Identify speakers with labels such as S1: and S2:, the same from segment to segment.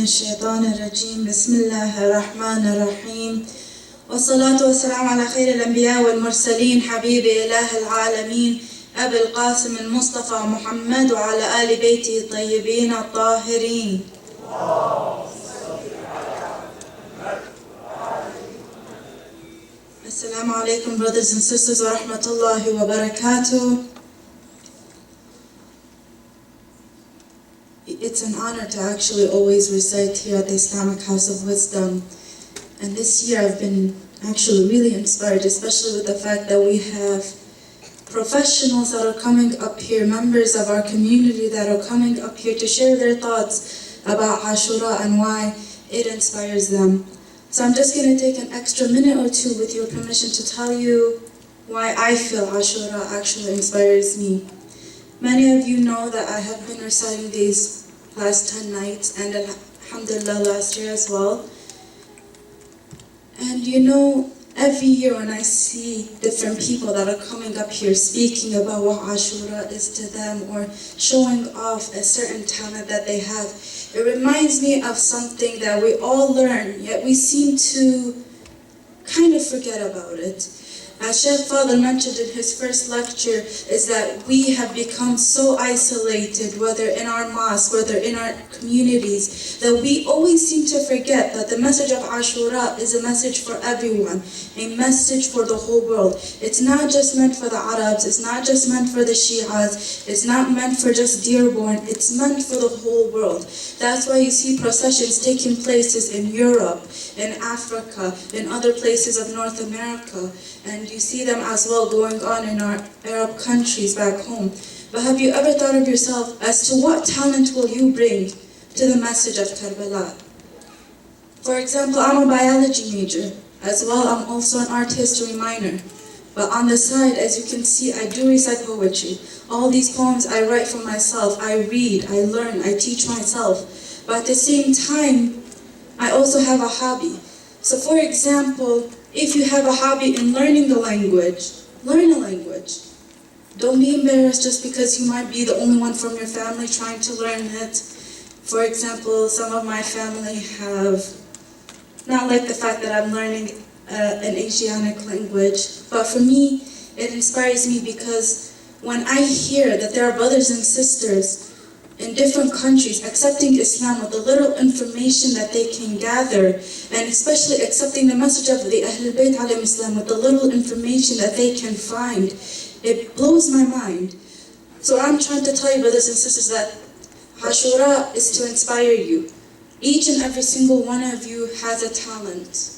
S1: الشيطان الرجيم بسم الله الرحمن الرحيم والصلاة والسلام على خير الأنبياء والمرسلين حبيب إله العالمين أبي القاسم المصطفى محمد وعلى آل بيته الطيبين الطاهرين. Assalamu alaikum, brothers and sisters, wa rahmatullahi wa barakatuh. It's an honor to actually always recite here at the Islamic House of Wisdom. And this year I've been actually really inspired, especially with the fact that we have professionals that are coming up here, members of our community that are coming up here to share their thoughts about Ashura and why it inspires them. So I'm just going to take an extra minute or two with your permission to tell you why I feel Ashura actually inspires me. Many of you know that I have been reciting these last 10 nights and alhamdulillah last year as well. And you know, every year when I see different people that are coming up here speaking about what Ashura is to them or showing off a certain talent that they have, it reminds me of something that we all learn, yet we seem to kind of forget about it. As Sheikh Fadl mentioned in his first lecture, is that we have become so isolated, whether in our mosque, whether in our communities, that we always seem to forget that the message of Ashura is a message for everyone, a message for the whole world. It's not just meant for the Arabs, it's not just meant for the Shi'ites, it's not meant for just Dearborn, it's meant for the whole world. That's why you see processions taking places in Europe, in Africa, in other places of North America, and you see them as well going on in our Arab countries back home. But have you ever thought of yourself as to what talent will you bring to the message of Karbala? For example, I'm a biology major. As well, I'm also an art history minor. But on the side, as you can see, I do recite poetry. All these poems I write for myself. I read, I learn, I teach myself. But at the same time, I also have a hobby. So for example, if you have a hobby in learning the language, learn a language. Don't be embarrassed just because you might be the only one from your family trying to learn it. For example, some of my family have not like the fact that I'm learning an Asiatic language, but for me, it inspires me because when I hear that there are brothers and sisters in different countries accepting Islam with the little information that they can gather, and especially accepting the message of the Ahlul Bayt alayhim Islam with the little information that they can find, it blows my mind. So I'm trying to tell you, brothers and sisters, that Ashura is to inspire you. Each and every single one of you has a talent.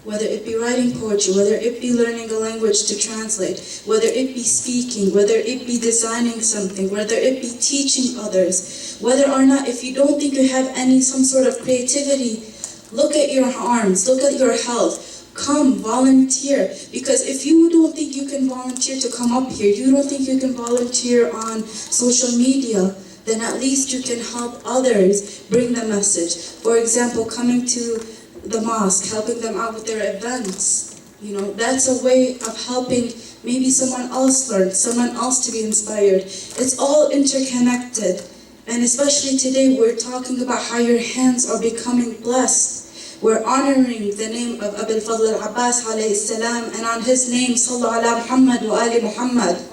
S1: Whether it be writing poetry, whether it be learning a language to translate, whether it be speaking, whether it be designing something, whether it be teaching others, whether or not, if you don't think you have some sort of creativity, look at your arms, look at your health, come volunteer. Because if you don't think you can volunteer to come up here, you don't think you can volunteer on social media, then at least you can help others bring the message. For example, coming to the mosque, helping them out with their events. You know, that's a way of helping maybe someone else learn, someone else to be inspired. It's all interconnected. And especially today, we're talking about how your hands are becoming blessed. We're honoring the name of Abil Fadl al-Abbas alayhi salam, and on his name, Sallu ala Muhammad wa ali Muhammad.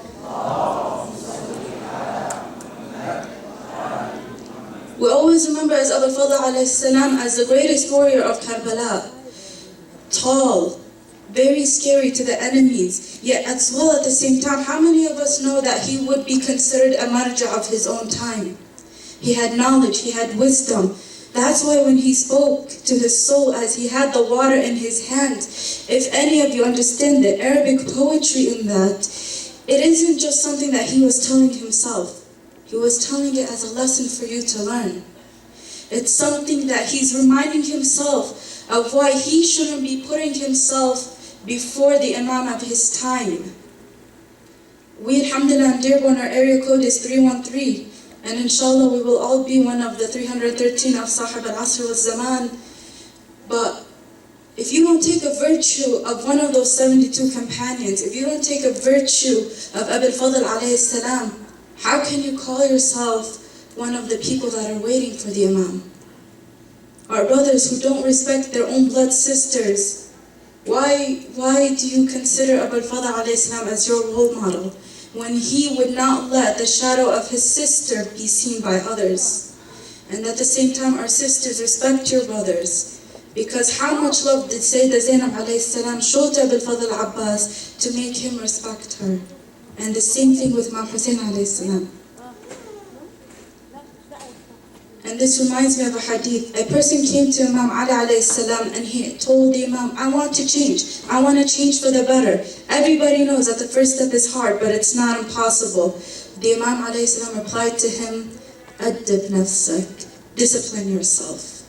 S1: We always remember as Abu Fadl alayhi salam as the greatest warrior of Karbala. Tall, very scary to the enemies, yet as well at the same time, how many of us know that he would be considered a marja of his own time? He had knowledge, he had wisdom. That's why when he spoke to his soul as he had the water in his hand, if any of you understand the Arabic poetry in that, it isn't just something that he was telling himself. He was telling it as a lesson for you to learn. It's something that he's reminding himself of why he shouldn't be putting himself before the Imam of his time. We, alhamdulillah, in Dearborn, our area code is 313. And inshallah, we will all be one of the 313 of Sahib al-Asr wal-Zaman. But if you don't take a virtue of one of those 72 companions, if you don't take a virtue of Abil Fadl alayhi salam, how can you call yourself one of the people that are waiting for the Imam? our brothers who don't respect their own blood sisters. Why do you consider Abu al-Fadl alayhi salam as your role model when he would not let the shadow of his sister be seen by others? And at the same time, our sisters, respect your brothers. Because how much love did Sayyidah Zainab alayhi salam show to Abu al-Fadl Abbas to make him respect her? And the same thing with Imam Hussein alayhi salam. And this reminds me of a hadith. A person came to Imam Ali alayhi salam and he told the Imam, I want to change. I want to change for the better. Everybody knows that the first step is hard, but it's not impossible. The Imam alayhi salam replied to him, Addib nafsak, discipline yourself.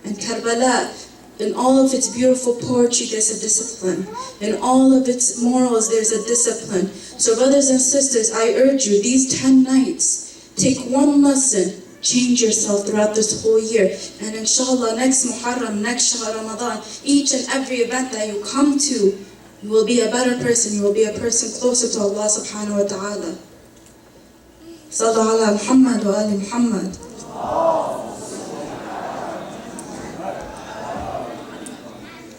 S1: And Karbala, in all of its beautiful poetry, there's a discipline. In all of its morals, there's a discipline. So brothers and sisters, I urge you, these 10 nights, take one lesson, change yourself throughout this whole year. And inshallah, next Muharram, next Shahr Ramadan, each and every event that you come to, you will be a better person. You will be a person closer to Allah subhanahu wa ta'ala. Sallu ala Muhammad wa ali Muhammad.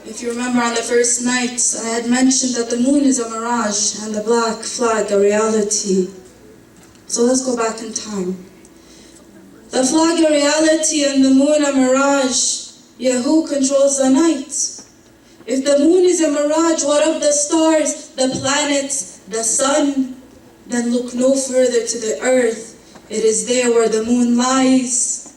S1: If you remember on the first night, I had mentioned that the moon is a mirage and the black flag a reality. So let's go back in time. The flag a reality and the moon a mirage, yet who controls the night? If the moon is a mirage, what of the stars, the planets, the sun? Then look no further to the earth. It is there where the moon lies.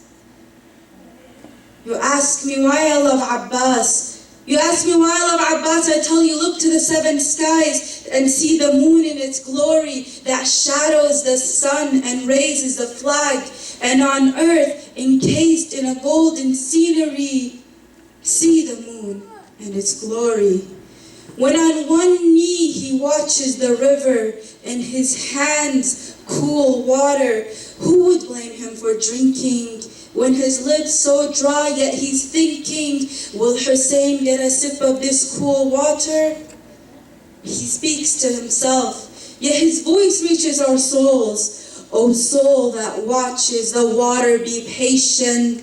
S1: You ask me why I love Abbas. You ask me why I love Abbas, I tell you, look to the 7 skies and see the moon in its glory that shadows the sun and raises the flag. And on earth, encased in a golden scenery, see the moon and its glory. When on one knee he watches the river, in his hands cool water, who would blame him for drinking? When his lips so dry, yet he's thinking, will Hussein get a sip of this cool water? He speaks to himself, yet his voice reaches our souls. O soul that watches the water, be patient.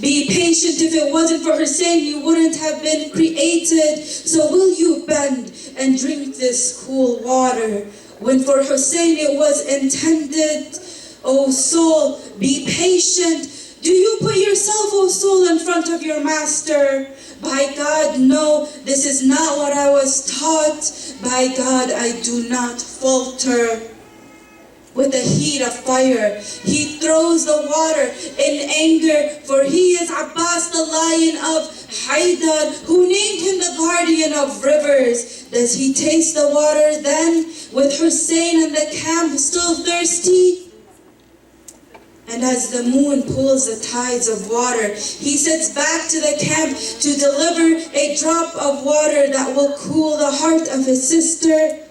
S1: Be patient. If it wasn't for Hussein, you wouldn't have been created. So will you bend and drink this cool water? When for Hussein it was intended. O soul, be patient. Do you put yourself, O soul, in front of your master? By God, no, this is not what I was taught. By God, I do not falter. With the heat of fire, he throws the water in anger, for he is Abbas, the lion of Haidar, who named him the guardian of rivers. Does he taste the water then, with Hussein and the camp still thirsty? And as the moon pulls the tides of water, he sets back to the camp to deliver a drop of water that will cool the heart of his sister.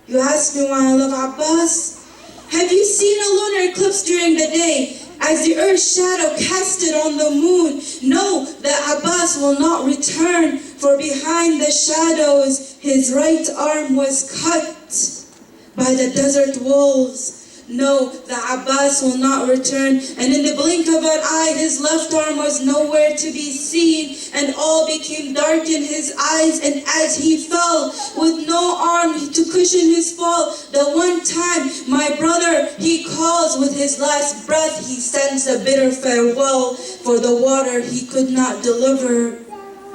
S1: You ask me why I love Abbas? Have you seen a lunar eclipse during the day? As the earth's shadow casted on the moon, know that Abbas will not return, for behind the shadows his right arm was cut by the desert wolves. Know that Abbas will not return, and in the blink of an eye his left arm was nowhere to be seen, and all became dark in his eyes. And as he fell with no arm to cushion his fall, the one time my brother he calls, with his last breath he sends a bitter farewell for the water he could not deliver.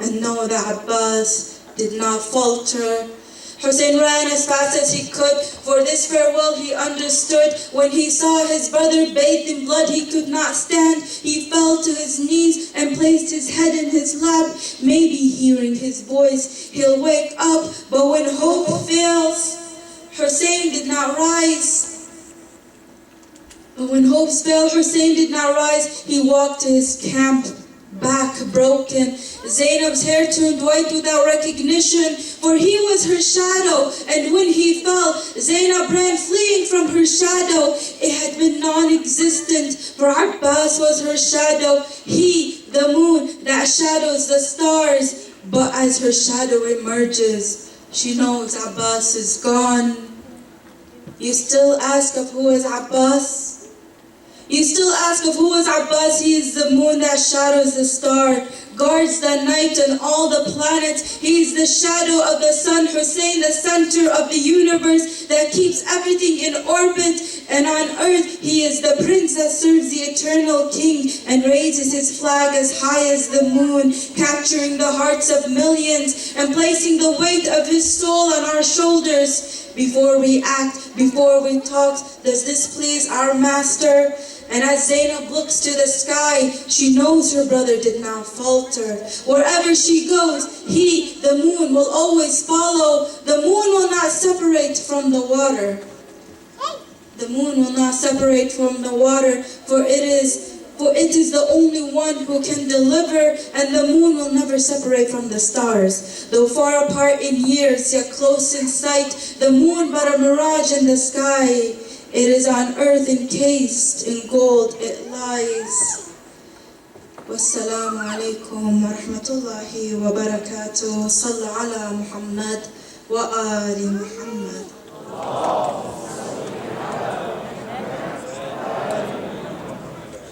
S1: And know that Abbas did not falter. Hussein ran as fast as he could, for this farewell he understood. When he saw his brother bathed in blood, he could not stand. He fell to his knees and placed his head in his lap. Maybe hearing his voice, he'll wake up. But when hope fails, Hussein did not rise. But when hopes failed, Hussein did not rise. He walked to his camp, back broken, Zainab's hair turned white without recognition, for he was her shadow. And when he fell, Zainab ran fleeing from her shadow. It had been non-existent, for Abbas was her shadow. He, the moon that shadows the stars. But as her shadow emerges, she knows Abbas is gone. You still ask of who is Abbas? You still ask of who is Abbas? He is the moon that shadows the star, guards the night and all the planets. He is the shadow of the sun, Hussein, the center of the universe that keeps everything in orbit. And on earth, he is the prince that serves the eternal king and raises his flag as high as the moon, capturing the hearts of millions and placing the weight of his soul on our shoulders. Before we act, before we talk, does this please our master? And as Zainab looks to the sky, she knows her brother did not falter. Wherever she goes, he, the moon, will always follow. The moon will not separate from the water. The moon will not separate from the water, for it is the only one who can deliver, and the moon will never separate from the stars. Though far apart in years, yet close in sight, the moon but a mirage in the sky. It is on earth encased in gold it lies. Wassalamu alaikum wa rahmatullahi wa barakatuh. Sallu ala Muhammad wa ali Muhammad.